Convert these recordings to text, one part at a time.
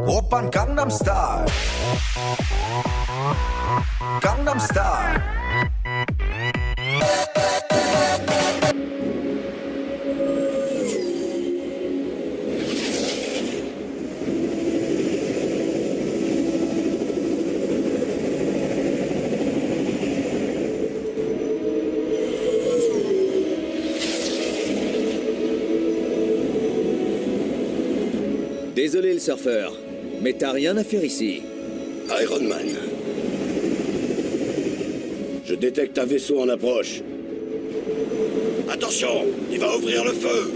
Oppan Gangnam Style. Gangnam Style. Désolé le surfeur, mais t'as rien à faire ici. Iron Man. Je détecte un vaisseau en approche. Attention, il va ouvrir le feu.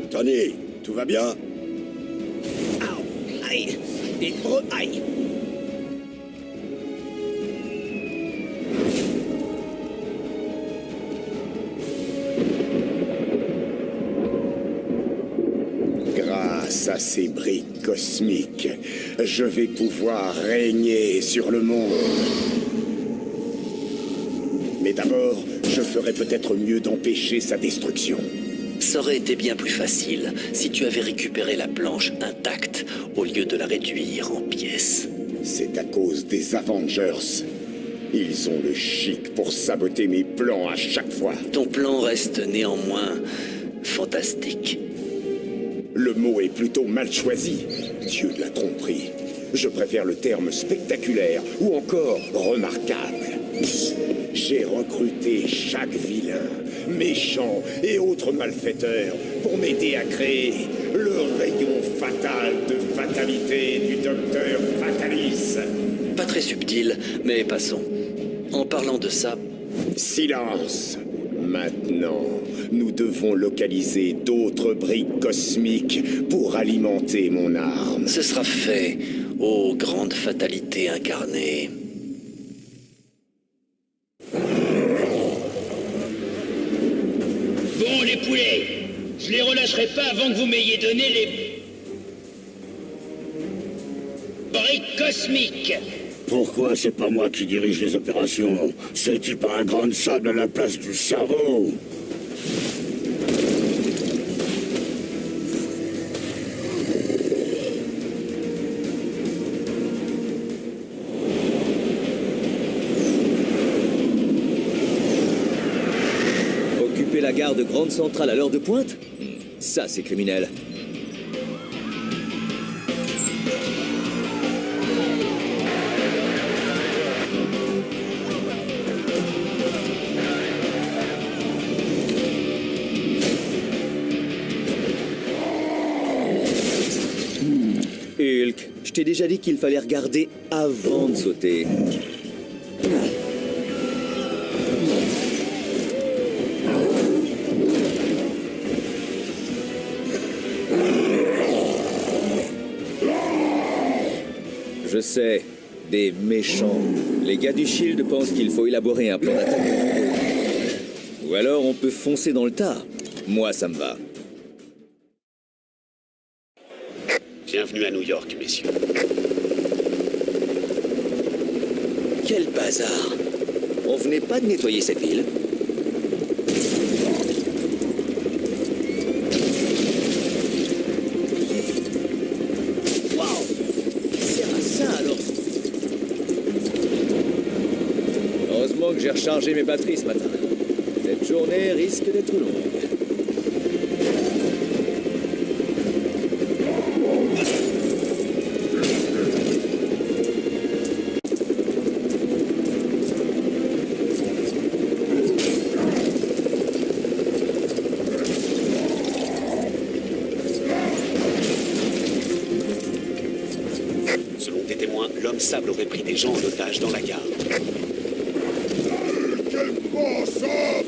Tony, tout va bien? Aïe. Et aïe. Grâce à ces briques cosmiques, je vais pouvoir régner sur le monde. Mais d'abord, je ferais peut-être mieux d'empêcher sa destruction. Ça aurait été bien plus facile si tu avais récupéré la planche intacte au lieu de la réduire en pièces. C'est à cause des Avengers. Ils ont le chic pour saboter mes plans à chaque fois. Ton plan reste néanmoins fantastique. Le mot est plutôt mal choisi. Dieu de la tromperie. Je préfère le terme spectaculaire ou encore remarquable. J'ai recruté chaque vilain, méchant et autres malfaiteurs pour m'aider à créer le rayon fatal de fatalité du docteur Fatalis. Pas très subtil, mais passons. En parlant de ça, Silence. Maintenant, nous devons localiser d'autres briques cosmiques pour alimenter mon arme. ce sera fait, ô grande fatalité incarnée. Bon, les poulets, je les relâcherai pas avant que vous m'ayez donné les... briques cosmiques. Pourquoi c'est pas moi qui dirige les opérations? C'est-il pas un grain de sable à la place du cerveau? Occuper la gare de Grande Centrale à l'heure de pointe? Ça, c'est criminel. Hulk, je t'ai déjà dit qu'il fallait regarder avant de sauter. Je sais, des méchants. Les gars du Shield pensent qu'il faut élaborer un plan d'attaque. Ou alors on peut foncer dans le tas. Moi, ça me va. Bienvenue à New York, messieurs. Quel bazar! On venait pas de nettoyer cette ville? Waouh! C'est à ça alors! Heureusement que j'ai rechargé mes batteries ce matin. Cette journée risque d'être longue. Selon des témoins, l'homme sable aurait pris des gens en otage dans la gare. Quel bon sable!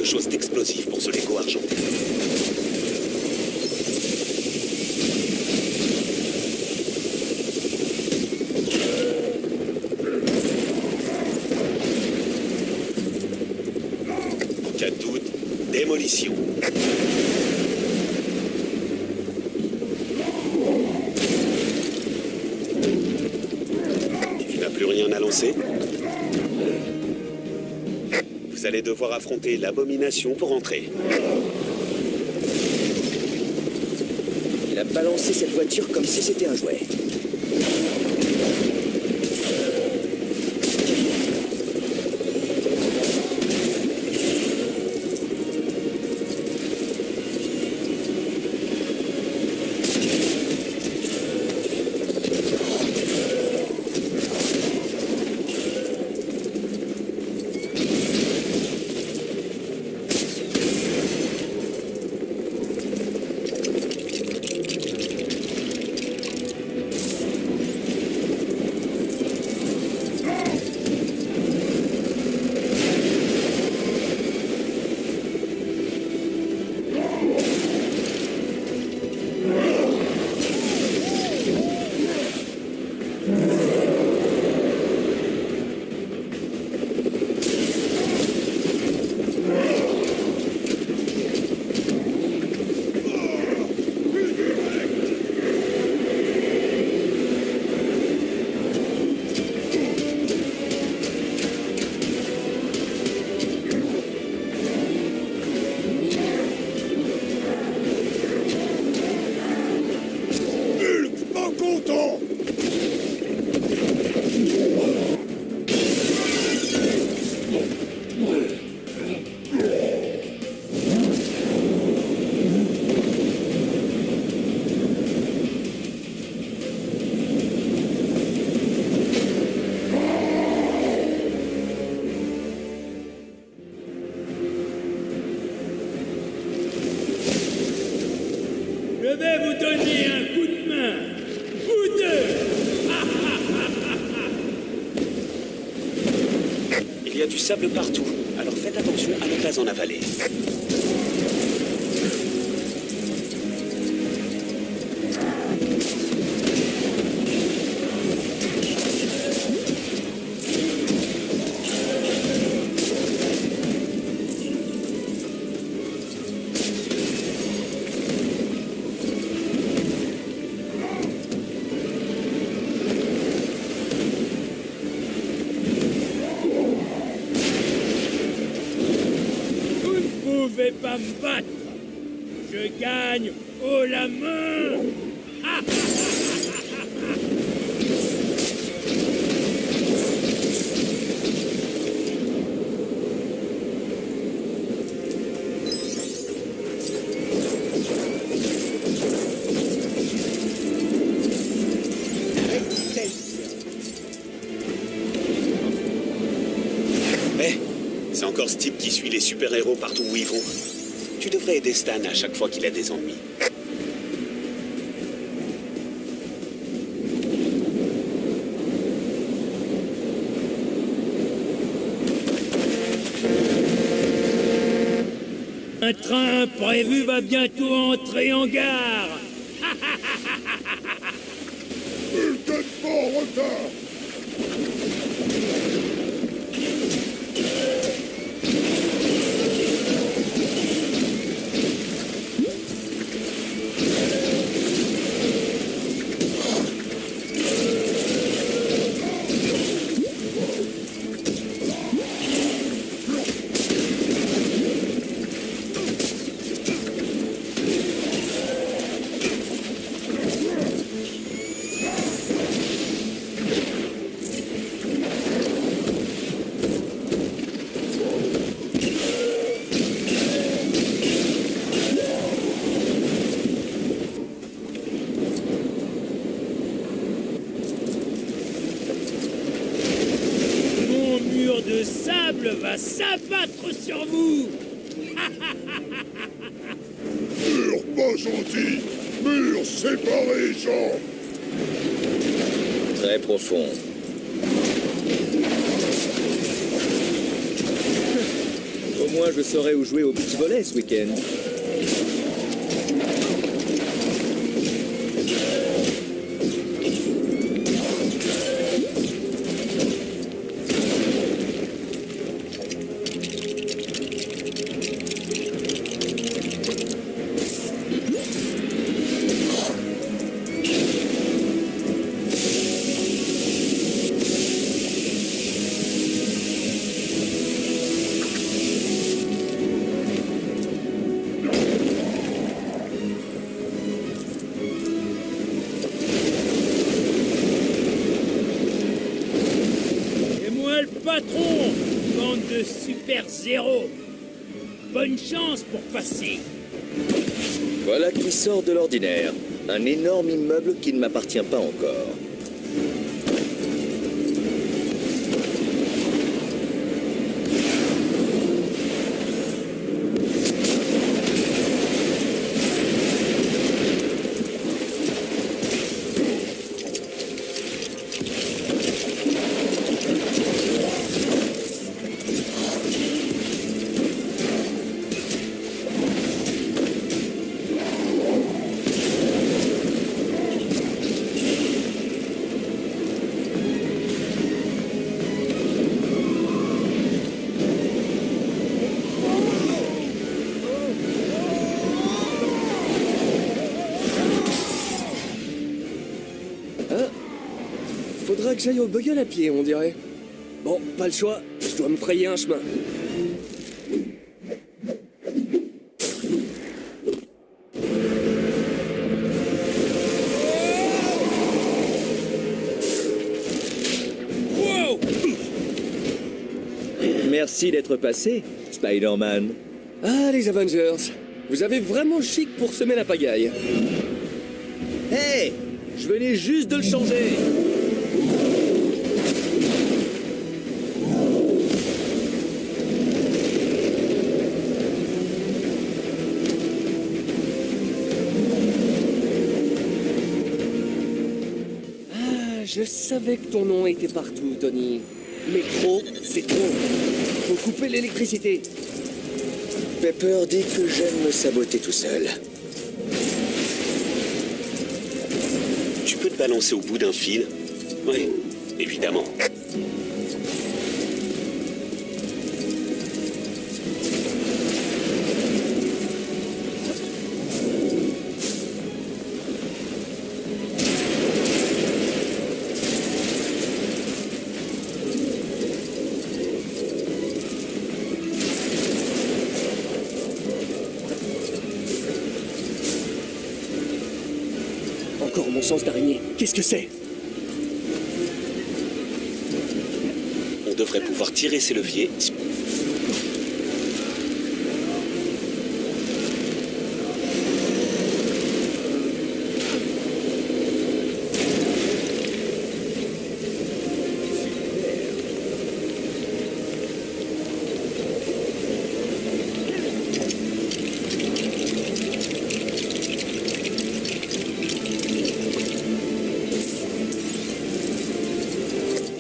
chose d'explosif pour ce Lego argenté. En cas de doute, démolition. Tu n'as plus rien à lancer ? Vous allez devoir affronter l'abomination pour entrer. Il a balancé cette voiture comme si c'était un jouet. Je vais vous donner un coup de main. Vous deux. Il y a du sable partout, alors faites attention à ne pas en avaler. Vous ne pouvez pas me battre. Je gagne haut la main. Mais c'est encore ce type qui suit les super-héros partout où ils vont. Tu devrais aider Stan à chaque fois qu'il a des ennuis. Un train prévu va bientôt entrer en gare. Peut-être en retard. De sable va s'abattre sur vous. Mur pas gentil. Mur séparé, Jean. Très profond. Au moins moins je saurai où jouer au beach volley ce week-end. C'est moi le patron, bande de super-zéros. Bonne chance pour passer. Voilà qui sort de l'ordinaire. Un énorme immeuble qui ne m'appartient pas encore. Faudra que j'aille au Bugle à pied, on dirait. Bon, pas le choix, je dois me frayer un chemin. Wow! Merci d'être passé, Spider-Man. Ah, les Avengers, vous avez vraiment chic pour semer la pagaille. Hey! Je venais juste de le changer. Ah, je savais que ton nom était partout, Tony. Mais trop, c'est trop. Faut couper l'électricité. Pepper dit que j'aime me saboter tout seul. Tu peux te balancer au bout d'un fil? Oui, évidemment. Encore mon sens d'araignée. Qu'est-ce que c'est? On devrait pouvoir tirer ces leviers.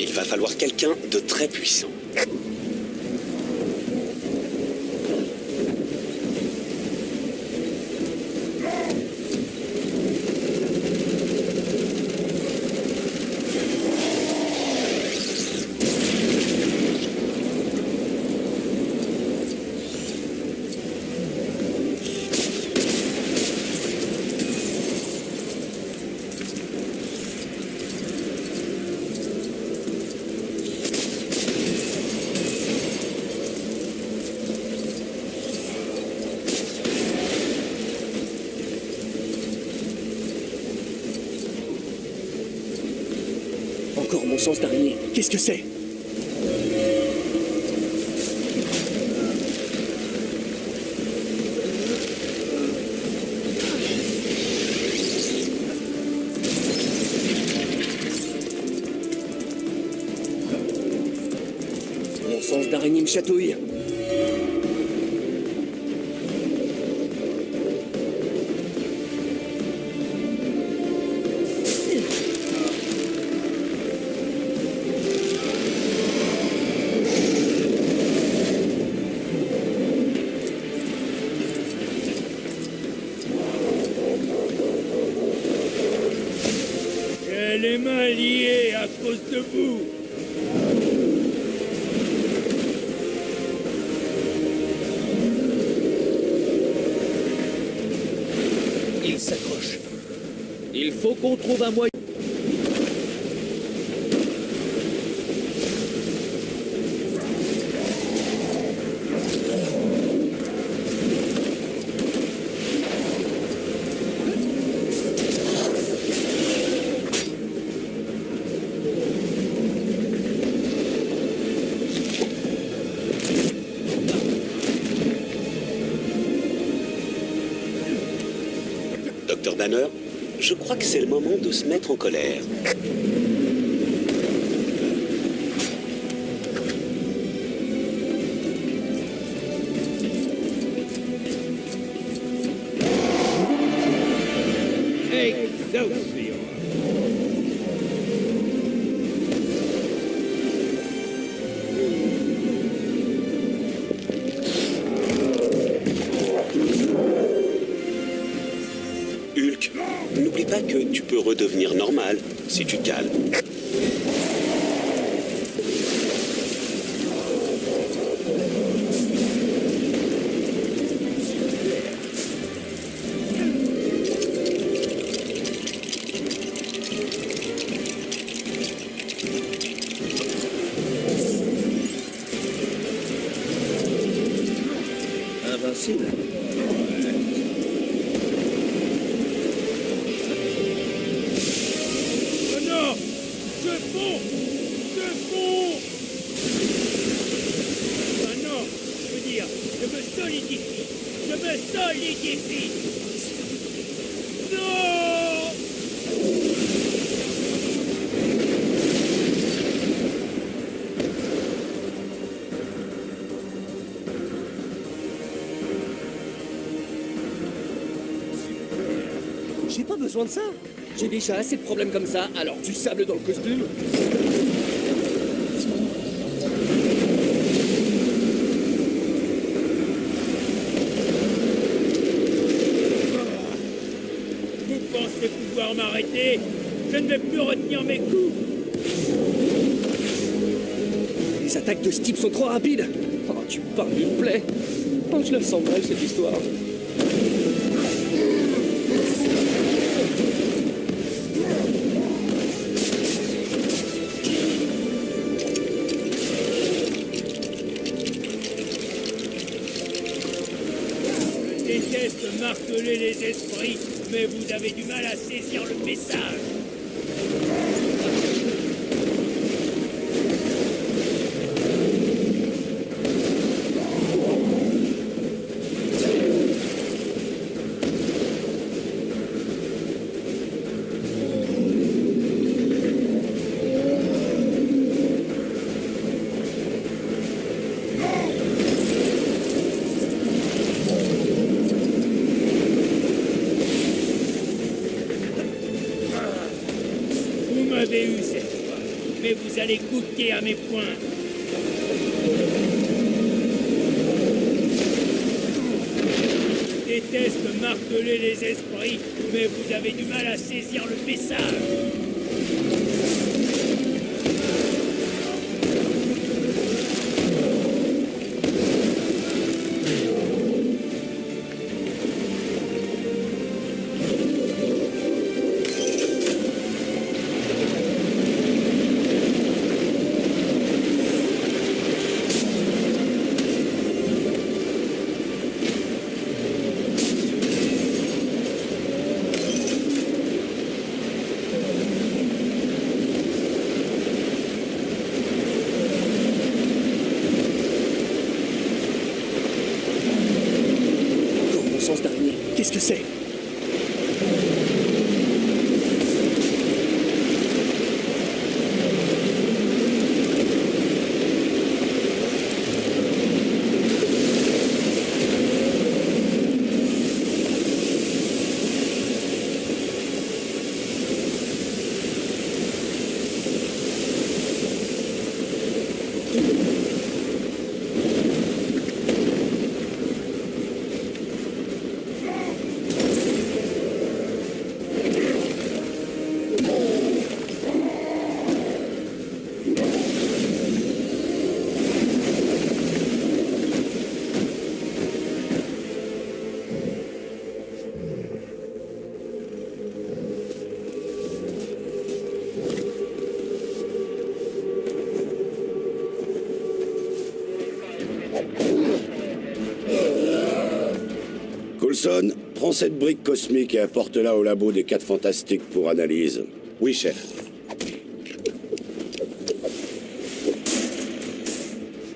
Il va falloir quelqu'un de très puissant. Encore mon sens d'araignée. Qu'est-ce que c'est? Mon sens d'araignée me chatouille. Il faut qu'on trouve un moyen. Docteur Banner, je crois que c'est le moment de se mettre en colère. Excelsior! Hulk, n'oublie pas que tu peux redevenir normal si tu te calmes. Invincible. Oh non! Je fonds! Je fonds! Ah non! Je veux dire, je me solidifie! Je me solidifie! Non! J'ai pas besoin de ça. J'ai déjà assez de problèmes comme ça, alors du sable dans le costume. Vous pensez pouvoir m'arrêter? Je ne vais plus retenir mes coups! Les attaques de ce type sont trop rapides. Oh, tu parles d'une plaie. Oh, je la sens mal, cette histoire. Je déteste marteler les esprits, mais vous avez du mal à saisir le message. Vous m'avez eu cette fois, mais vous allez goûter à mes poings. Je déteste marteler les esprits, mais vous avez du mal à saisir le message. Mon sens d'araignée, qu'est-ce que c'est? Coulson, prends cette brique cosmique et apporte-la au labo des 4 Fantastiques pour analyse. Oui, chef.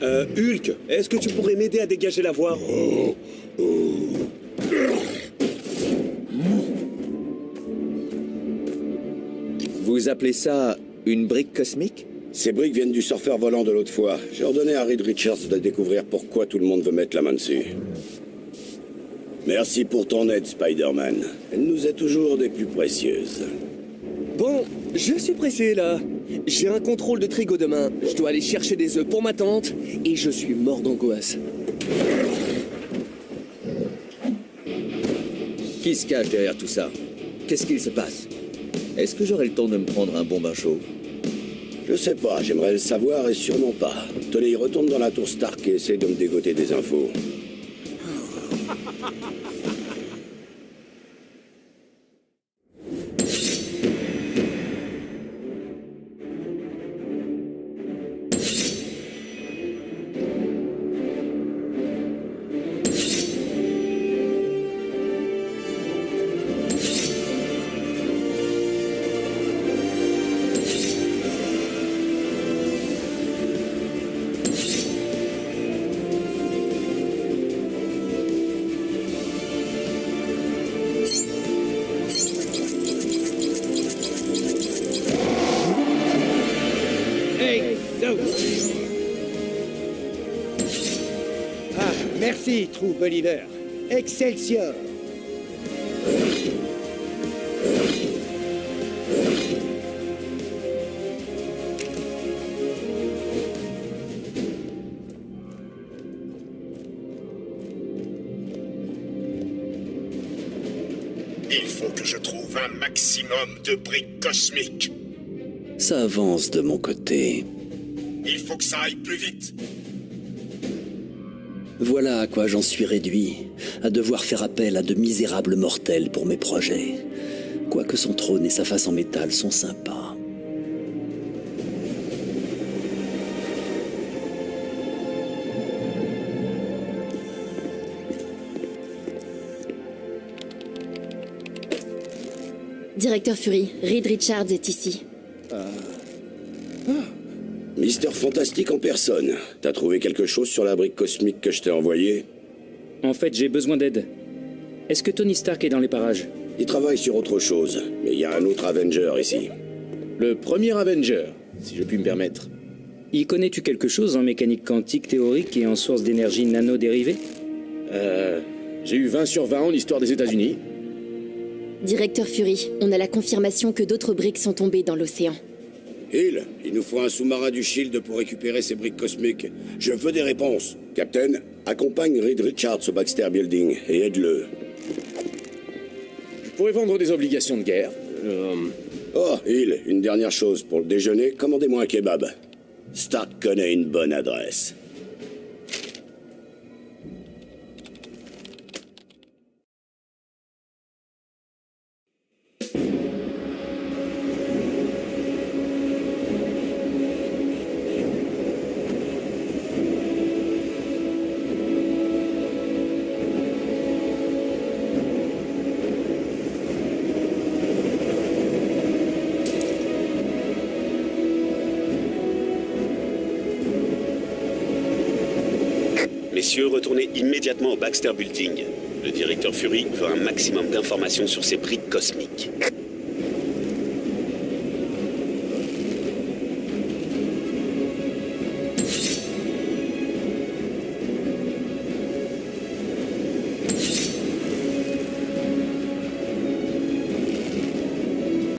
Hulk, est-ce que tu pourrais m'aider à dégager la voie? Vous appelez ça une brique cosmique? Ces briques viennent du surfeur volant de l'autre fois. J'ai ordonné à Reed Richards de découvrir pourquoi tout le monde veut mettre la main dessus. Merci pour ton aide, Spider-Man. Elle nous est toujours des plus précieuses. Bon, je suis pressé là. J'ai un contrôle de trigo demain. Je dois aller chercher des œufs pour ma tante et je suis mort d'angoisse. Qui se cache derrière tout ça? Qu'est-ce qu'il se passe? Est-ce que j'aurai le temps de me prendre un bon bain chaud? Je sais pas, j'aimerais le savoir et sûrement pas. Tenez, retourne dans la tour Stark et essaye de me dégoter des infos. Ah, merci, True Believer. Excelsior. Il faut que je trouve un maximum de briques cosmiques. Ça avance de mon côté. Il faut que ça aille plus vite. Voilà à quoi j'en suis réduit, à devoir faire appel à de misérables mortels pour mes projets. Quoique son trône et sa face en métal sont sympas. Directeur Fury, Reed Richards est ici. Mister Fantastique en personne. T'as trouvé quelque chose sur la brique cosmique que je t'ai envoyée? En fait, j'ai besoin d'aide. Est-ce que Tony Stark est dans les parages? Il travaille sur autre chose, mais il y a un autre Avenger ici. Le premier Avenger, si je puis me permettre. Y connais-tu quelque chose en mécanique quantique théorique et en source d'énergie nano-dérivée? J'ai eu 20 sur 20 en histoire des États-Unis. Directeur Fury, on a la confirmation que d'autres briques sont tombées dans l'océan. Hill, il nous faut un sous-marin du Shield pour récupérer ces briques cosmiques. Je veux des réponses. Captain, accompagne Reed Richards au Baxter Building et aide-le. Je pourrais vendre des obligations de guerre. Oh, Hill, une dernière chose. Pour le déjeuner, commandez-moi un kebab. Stark connaît une bonne adresse. Messieurs, retournez immédiatement au Baxter Building. Le directeur Fury veut un maximum d'informations sur ces briques cosmiques.